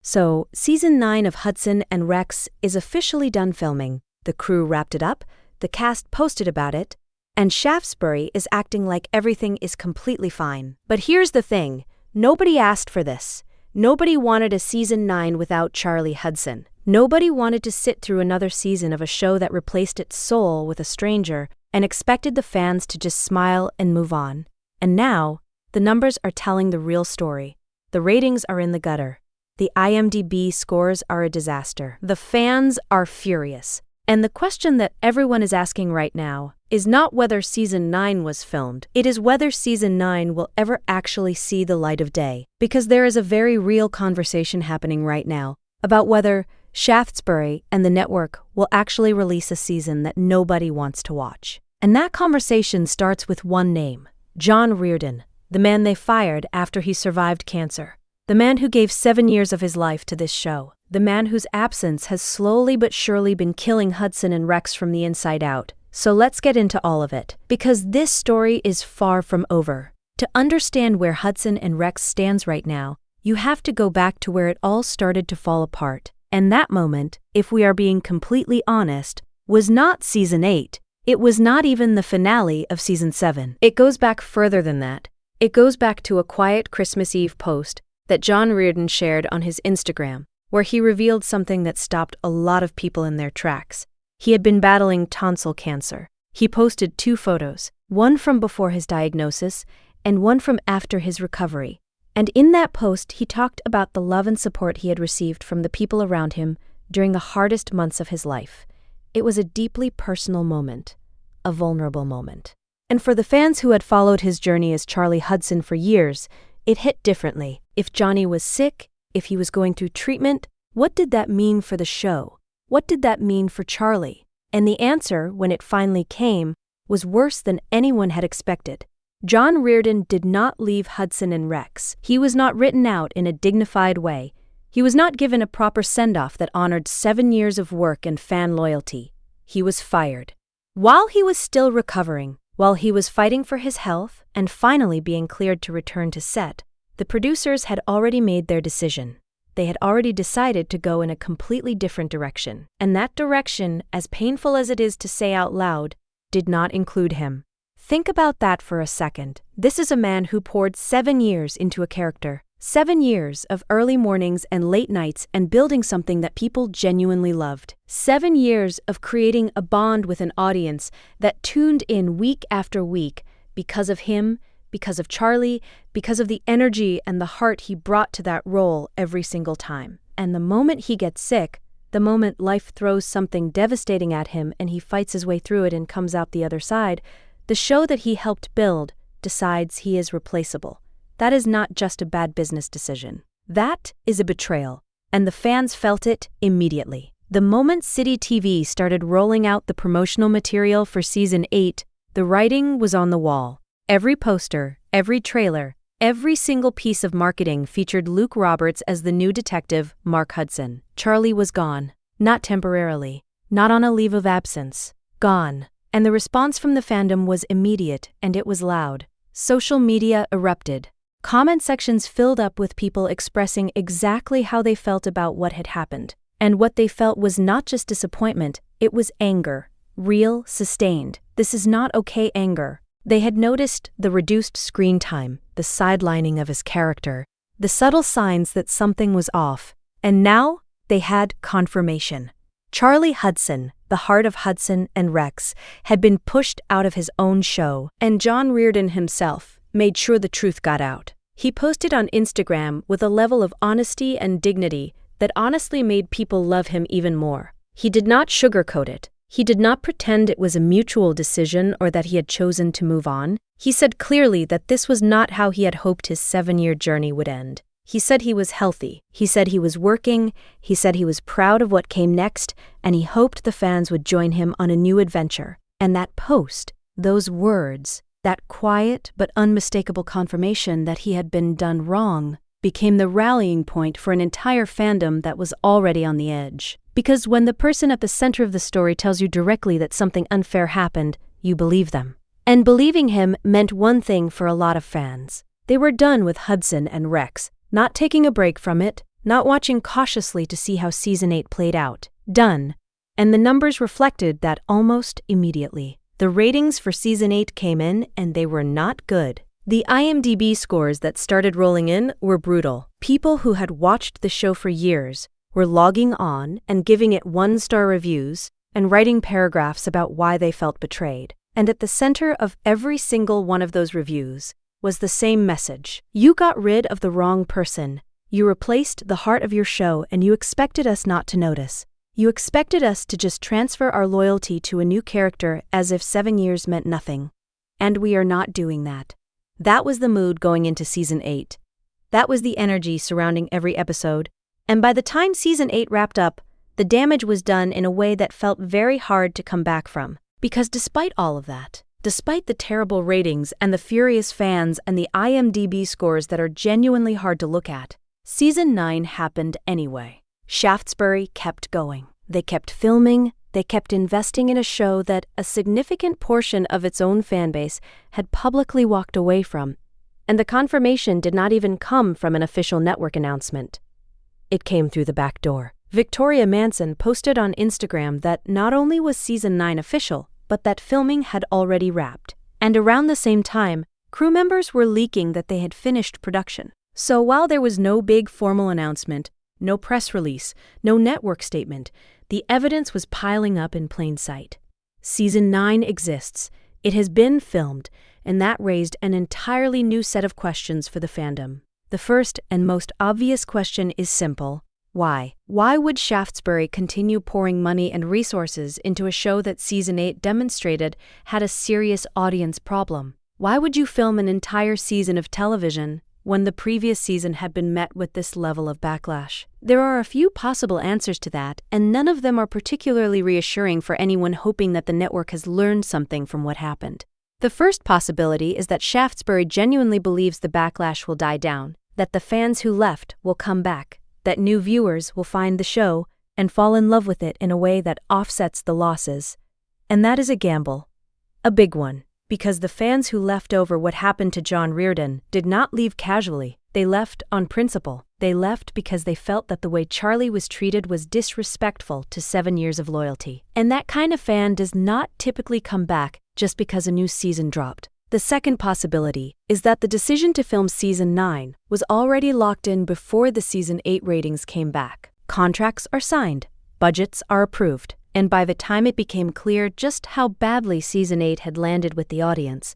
So, Season 9 of Hudson and Rex is officially done filming. The crew wrapped it up, the cast posted about it, and Shaftesbury is acting like everything is completely fine. But here's the thing, nobody asked for this. Nobody wanted a Season 9 without Charlie Hudson. Nobody wanted to sit through another season of a show that replaced its soul with a stranger and expected the fans to just smile and move on. And now, the numbers are telling the real story. The ratings are in the gutter. The IMDb scores are a disaster. The fans are furious. And the question that everyone is asking right now is not whether Season 9 was filmed. It is whether Season 9 will ever actually see the light of day. Because there is a very real conversation happening right now about whether Shaftesbury and the network will actually release a season that nobody wants to watch. And that conversation starts with one name, John Reardon, the man they fired after he survived cancer. The man who gave 7 years of his life to this show. The man whose absence has slowly but surely been killing Hudson and Rex from the inside out. So let's get into all of it, because this story is far from over. To understand where Hudson and Rex stands right now, you have to go back to where it all started to fall apart. And that moment, if we are being completely honest, was not Season 8. It was not even the finale of Season 7. It goes back further than that. It goes back to a quiet Christmas Eve post that John Reardon shared on his Instagram, where he revealed something that stopped a lot of people in their tracks. He had been battling tonsil cancer. He posted 2 photos, one from before his diagnosis and one from after his recovery. And in that post, he talked about the love and support he had received from the people around him during the hardest months of his life. It was a deeply personal moment, a vulnerable moment. And for the fans who had followed his journey as Charlie Hudson for years, it hit differently. If Johnny was sick, if he was going through treatment, what did that mean for the show? What did that mean for Charlie? And the answer, when it finally came, was worse than anyone had expected. John Reardon did not leave Hudson and Rex. He was not written out in a dignified way. He was not given a proper send-off that honored 7 years of work and fan loyalty. He was fired. While he was still recovering, while he was fighting for his health and finally being cleared to return to set, the producers had already made their decision. They had already decided to go in a completely different direction. And that direction, as painful as it is to say out loud, did not include him. Think about that for a second. This is a man who poured 7 years into a character. 7 years of early mornings and late nights and building something that people genuinely loved. 7 years of creating a bond with an audience that tuned in week after week because of him, because of Charlie, because of the energy and the heart he brought to that role every single time. And the moment he gets sick, the moment life throws something devastating at him and he fights his way through it and comes out the other side, the show that he helped build decides he is replaceable. That is not just a bad business decision. That is a betrayal, and the fans felt it immediately. The moment City TV started rolling out the promotional material for Season 8, the writing was on the wall. Every poster, every trailer, every single piece of marketing featured Luke Roberts as the new detective, Mark Hudson. Charlie was gone. Not temporarily. Not on a leave of absence. Gone. And the response from the fandom was immediate, and it was loud. Social media erupted. Comment sections filled up with people expressing exactly how they felt about what had happened. And what they felt was not just disappointment, it was anger. Real, sustained. This is not okay anger. They had noticed the reduced screen time, the sidelining of his character, the subtle signs that something was off. And now, they had confirmation. Charlie Hudson, the heart of Hudson and Rex, had been pushed out of his own show, and John Reardon himself made sure the truth got out. He posted on Instagram with a level of honesty and dignity that honestly made people love him even more. He did not sugarcoat it. He did not pretend it was a mutual decision or that he had chosen to move on. He said clearly that this was not how he had hoped his 7-year journey would end. He said he was healthy. He said he was working. He said he was proud of what came next, and he hoped the fans would join him on a new adventure. And that post, those words, that quiet but unmistakable confirmation that he had been done wrong, became the rallying point for an entire fandom that was already on the edge. Because when the person at the center of the story tells you directly that something unfair happened, you believe them. And believing him meant one thing for a lot of fans. They were done with Hudson and Rex, not taking a break from it, not watching cautiously to see how Season 8 played out. Done. And the numbers reflected that almost immediately. The ratings for Season 8 came in, and they were not good. The IMDb scores that started rolling in were brutal. People who had watched the show for years were logging on and giving it 1-star reviews and writing paragraphs about why they felt betrayed. And at the center of every single one of those reviews was the same message. You got rid of the wrong person. You replaced the heart of your show, and you expected us not to notice. You expected us to just transfer our loyalty to a new character as if 7 years meant nothing. And we are not doing that. That was the mood going into Season 8. That was the energy surrounding every episode. And by the time Season 8 wrapped up, the damage was done in a way that felt very hard to come back from. Because despite all of that, despite the terrible ratings and the furious fans and the IMDb scores that are genuinely hard to look at, Season 9 happened anyway. Shaftesbury kept going. They kept filming, they kept investing in a show that a significant portion of its own fanbase had publicly walked away from, and the confirmation did not even come from an official network announcement. It came through the back door. Victoria Manson posted on Instagram that not only was Season 9 official, but that filming had already wrapped. And around the same time, crew members were leaking that they had finished production. So while there was no big formal announcement, no press release, no network statement, the evidence was piling up in plain sight. Season 9 exists, it has been filmed, and that raised an entirely new set of questions for the fandom. The first and most obvious question is simple. Why? Why would Shaftesbury continue pouring money and resources into a show that Season 8 demonstrated had a serious audience problem? Why would you film an entire season of television when the previous season had been met with this level of backlash? There are a few possible answers to that, and none of them are particularly reassuring for anyone hoping that the network has learned something from what happened. The first possibility is that Shaftesbury genuinely believes the backlash will die down, that the fans who left will come back, that new viewers will find the show and fall in love with it in a way that offsets the losses. And that is a gamble. A big one. Because the fans who left over what happened to John Reardon did not leave casually. They left on principle. They left because they felt that the way Charlie was treated was disrespectful to 7 years of loyalty. And that kind of fan does not typically come back just because a new season dropped. The second possibility is that the decision to film Season 9 was already locked in before the Season 8 ratings came back. Contracts are signed, budgets are approved, and by the time it became clear just how badly Season 8 had landed with the audience,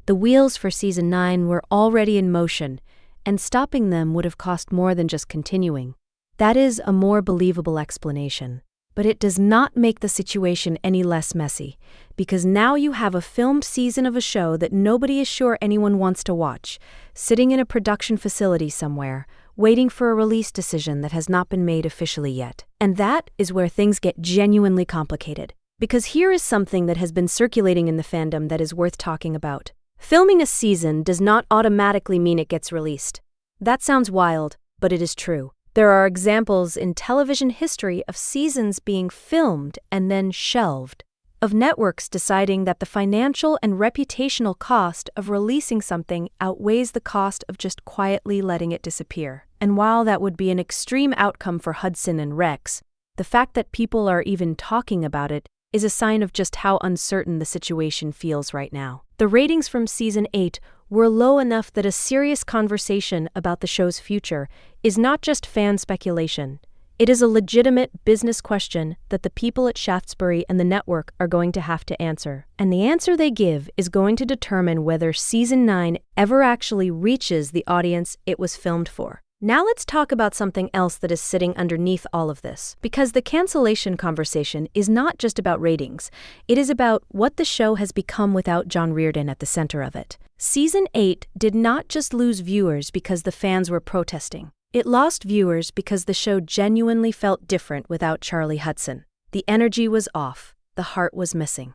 the wheels for Season 9 were already in motion, and stopping them would have cost more than just continuing. That is a more believable explanation. But it does not make the situation any less messy, because now you have a filmed season of a show that nobody is sure anyone wants to watch, sitting in a production facility somewhere, waiting for a release decision that has not been made officially yet. And that is where things get genuinely complicated, because here is something that has been circulating in the fandom that is worth talking about. Filming a season does not automatically mean it gets released. That sounds wild, but it is true. There are examples in television history of seasons being filmed and then shelved, of networks deciding that the financial and reputational cost of releasing something outweighs the cost of just quietly letting it disappear. And while that would be an extreme outcome for Hudson and Rex, the fact that people are even talking about it is a sign of just how uncertain the situation feels right now. The ratings from Season 8 were low enough that a serious conversation about the show's future is not just fan speculation. It is a legitimate business question that the people at Shaftesbury and the network are going to have to answer. And the answer they give is going to determine whether Season 9 ever actually reaches the audience it was filmed for. Now let's talk about something else that is sitting underneath all of this, because the cancellation conversation is not just about ratings. It is about what the show has become without John Reardon at the center of it. Season 8 did not just lose viewers because the fans were protesting. It lost viewers because the show genuinely felt different without Charlie Hudson. The energy was off. The heart was missing.